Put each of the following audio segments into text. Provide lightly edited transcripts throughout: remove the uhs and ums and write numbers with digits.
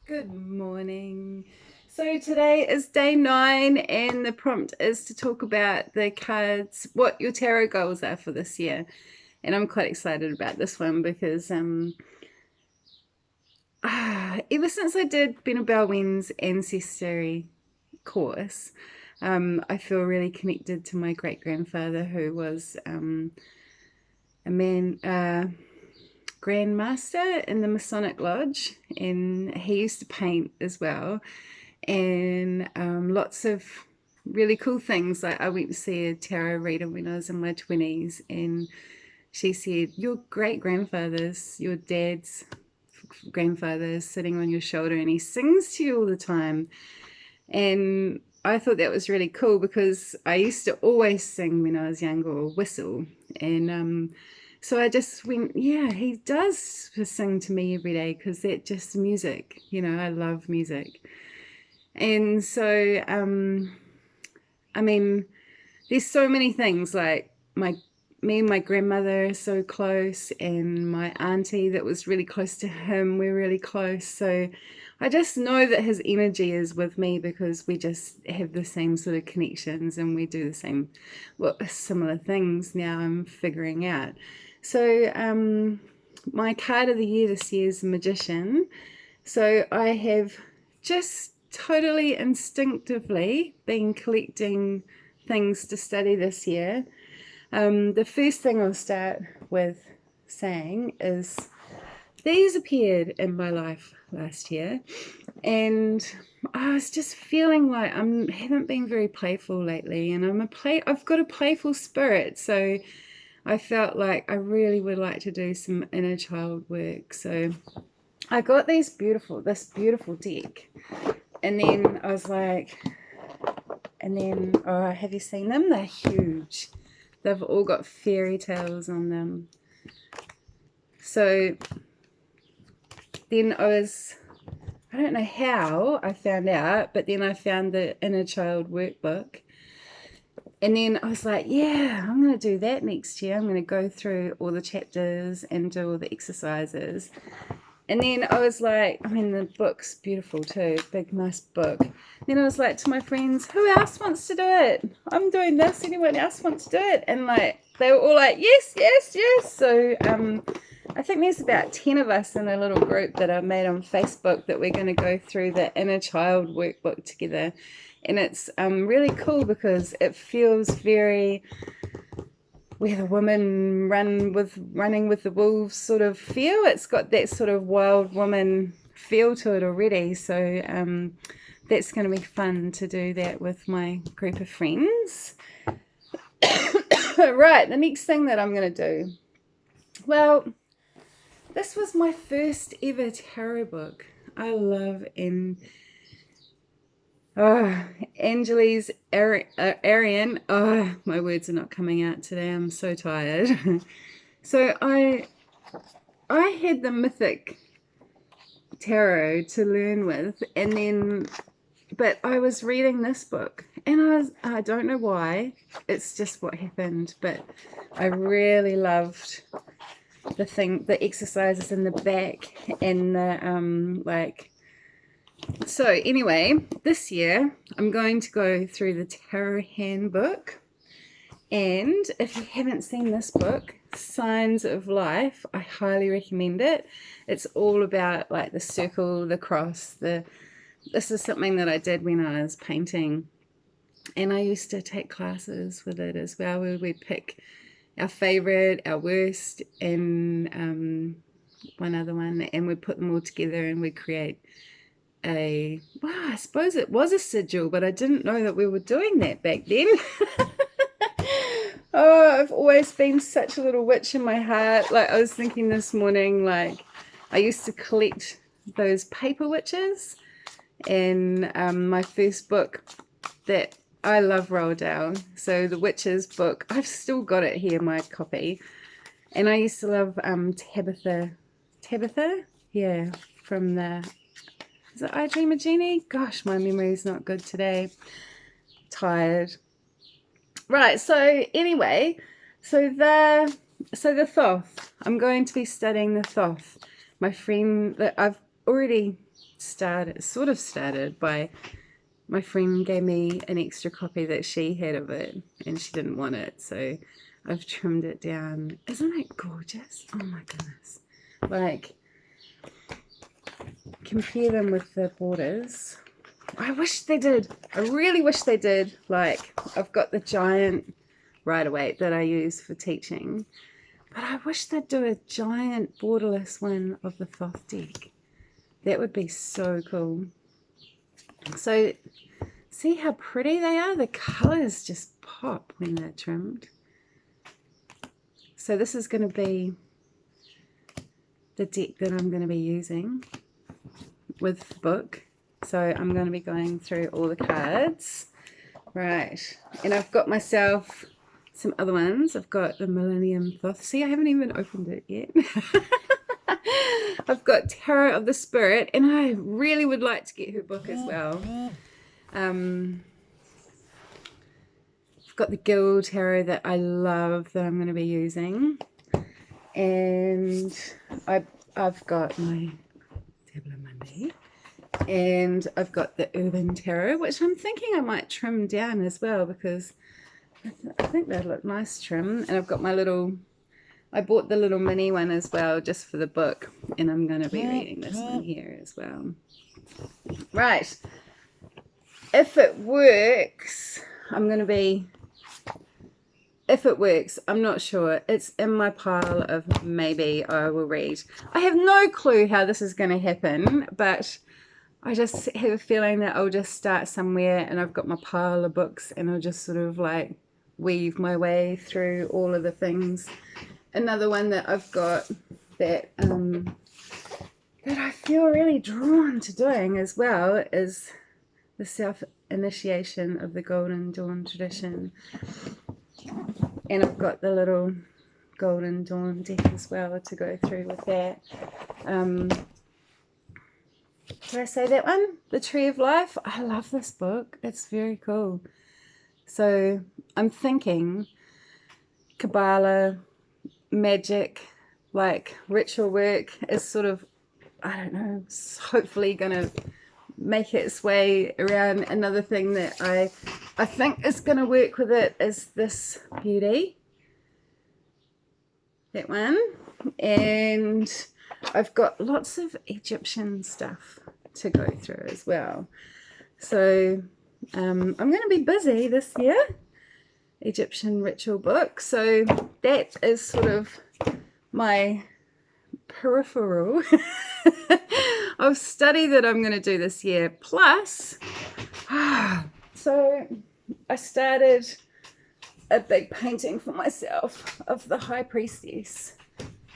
Good morning. So today is day 9 and the prompt is to talk about the cards, what your tarot goals are for this year. And I'm quite excited about this one because ever since I did Bena Wen's Ancestry course, I feel really connected to my great-grandfather who was a man, grandmaster in the Masonic Lodge, and he used to paint as well, and lots of really cool things. Like I went to see a tarot reader when I was in my 20s, and she said, your great grandfather's, your dad's grandfather is sitting on your shoulder and he sings to you all the time. And I thought that was really cool because I used to always sing when I was younger, or whistle. And so I just went, yeah, he does sing to me every day because that's just music. I love music. And so, I mean, there's so many things, like me and my grandmother are so close, and my auntie that was really close to him, we're really close. So I just know that his energy is with me because we just have the same sort of connections and we do the same, well, similar things now I'm figuring out. So my card of the year this year is the Magician. So I have just totally instinctively been collecting things to study this year. The first thing I'll start with saying is these appeared in my life last year, and I was just feeling like I haven't been very playful lately, and I've got a playful spirit, so I felt like I really would like to do some inner child work. So I got this beautiful deck, and then I was like, oh, have you seen them? They're huge. They've all got fairy tales on them. So then I don't know how I found out, but then I found the Inner Child workbook. And then I was like, yeah, I'm going to do that next year. I'm going to go through all the chapters and do all the exercises. And then I was like, the book's beautiful too, big, nice book. Then I was like to my friends, who else wants to do it? I'm doing this, anyone else wants to do it? And like, they were all like, yes, yes, yes. So I think there's about 10 of us in a little group that I've made on Facebook that we're going to go through the Inner Child workbook together. And it's really cool because it feels very where the woman running with the wolves sort of feel. It's got that sort of wild woman feel to it already. So that's going to be fun to do that with my group of friends. Right, the next thing that I'm going to do. Well, this was my first ever tarot book. I love Angeli's Arian. Oh, my words are not coming out today. I'm so tired. So I had the Mythic Tarot to learn with, and then, but I was reading this book, and I don't know why. It's just what happened, but I really loved the exercises in the back, and the So anyway, this year I'm going to go through the Tarot Handbook, and if you haven't seen this book, Signs of Life, I highly recommend it. It's all about like the circle, the cross, this is something that I did when I was painting, and I used to take classes with it as well, where we'd pick our favorite, our worst, and one other one, and we'd put them all together and we'd create I suppose it was a sigil, but I didn't know that we were doing that back then. Oh, I've always been such a little witch in my heart. Like, I was thinking this morning, like, I used to collect those paper witches, and my first book that I love rolled down. So the witches book, I've still got it here, my copy. And I used to love Tabitha, yeah, from the, is it I Dream a Genie? Gosh, my memory is not good today. Tired. Right, so anyway, so the Thoth. I'm going to be studying the Thoth. My friend that already sort of started by my friend gave me an extra copy that she had of it and she didn't want it, so I've trimmed it down. Isn't it gorgeous? Oh my goodness. Like, compare them with the borders. I wish they did. I really wish they did. Like, I've got the giant Rider-Waite that I use for teaching, but I wish they'd do a giant borderless one of the Thoth deck. That would be so cool. So see how pretty they are? The colors just pop when they're trimmed. So this is going to be the deck that I'm going to be using with the book. So I'm going to be going through all the cards. Right, and I've got myself some other ones. I've got the Millennium Thoth. See, I haven't even opened it yet. I've got Tarot of the Spirit, and I really would like to get her book as well. I've got the Guild Tarot that I love that I'm going to be using, and I've got my Tableau Monday, and I've got the Urban Tarot, which I'm thinking I might trim down as well because I think they'd look nice trim. And I've got my little, I bought the little mini one as well just for the book, and I'm going to be reading this one here as well. Right, if it works, I'm going to be, if it works, I'm not sure. It's in my pile of maybe I will read. I have no clue how this is going to happen, but I just have a feeling that I'll just start somewhere, and I've got my pile of books, and I'll just sort of like weave my way through all of the things. Another one that I've got that that I feel really drawn to doing as well is the self-initiation of the Golden Dawn tradition. And I've got the little Golden Dawn deck as well to go through with that. Did I say that one? The Tree of Life. I love this book. It's very cool. So I'm thinking Kabbalah, magic, like ritual work is sort of, I don't know, hopefully going to make its way around. Another thing that I think is going to work with it is this beauty. That one. And I've got lots of Egyptian stuff to go through as well. So I'm going to be busy this year. Egyptian ritual book. So that is sort of my peripheral of study that I'm going to do this year. Plus, so I started a big painting for myself of the High Priestess,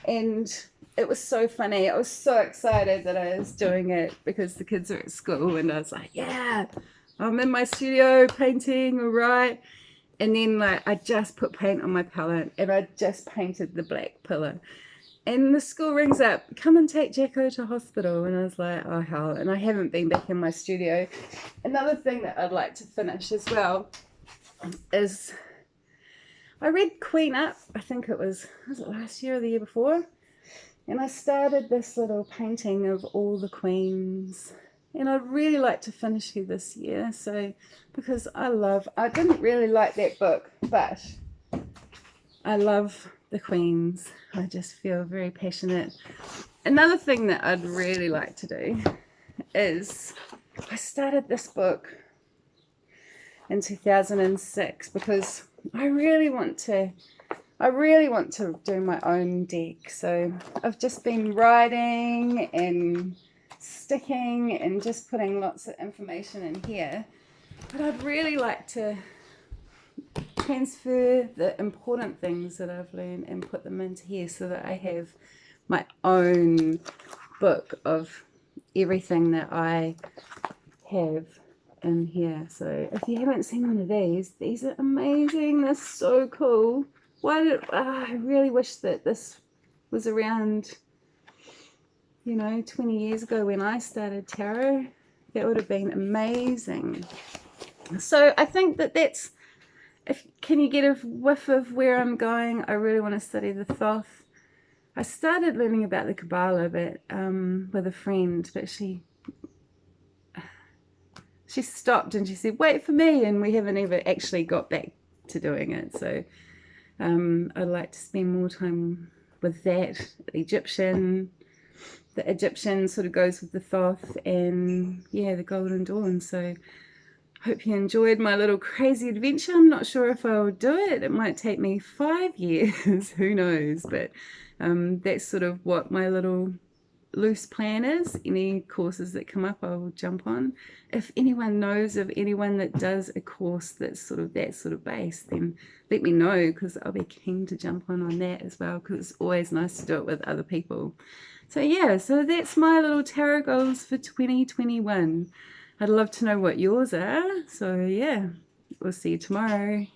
and it was so funny. I was so excited that I was doing it because the kids are at school, and I was like, yeah, I'm in my studio painting, all right. And then like I just put paint on my palette, and I just painted the black pillar, and the school rings up, come and take Jacko to hospital. And I was like, oh hell. And I haven't been back in my studio. Another thing that I'd like to finish as well is I read Queen Up, I think it was it last year or the year before? And I started this little painting of all the queens, and I'd really like to finish her this year. So, because I didn't really like that book, but I love the queens. I just feel very passionate. Another thing that I'd really like to do is I started this book in 2006 because I really want to do my own deck. So I've just been writing and sticking and just putting lots of information in here, but I'd really like to transfer the important things that I've learned and put them into here so that I have my own book of everything that I have in here. So if you haven't seen one of these are amazing. They're so cool. I really wish that this was around, 20 years ago when I started tarot. That would have been amazing. So I think that's, can you get a whiff of where I'm going? I really want to study the Thoth. I started learning about the Kabbalah, but with a friend, but she stopped and she said, "Wait for me," and we haven't ever actually got back to doing it. So I'd like to spend more time with that. The Egyptian sort of goes with the Thoth, and yeah, the Golden Dawn. So hope you enjoyed my little crazy adventure. I'm not sure if I'll do it. It might take me 5 years, who knows, but that's sort of what my little loose plan is. Any courses that come up, I will jump on. If anyone knows of anyone that does a course that's sort of that sort of base, then let me know, because I'll be keen to jump on that as well, because it's always nice to do it with other people. So yeah, so that's my little tarot goals for 2021. I'd love to know what yours are. So yeah, we'll see you tomorrow.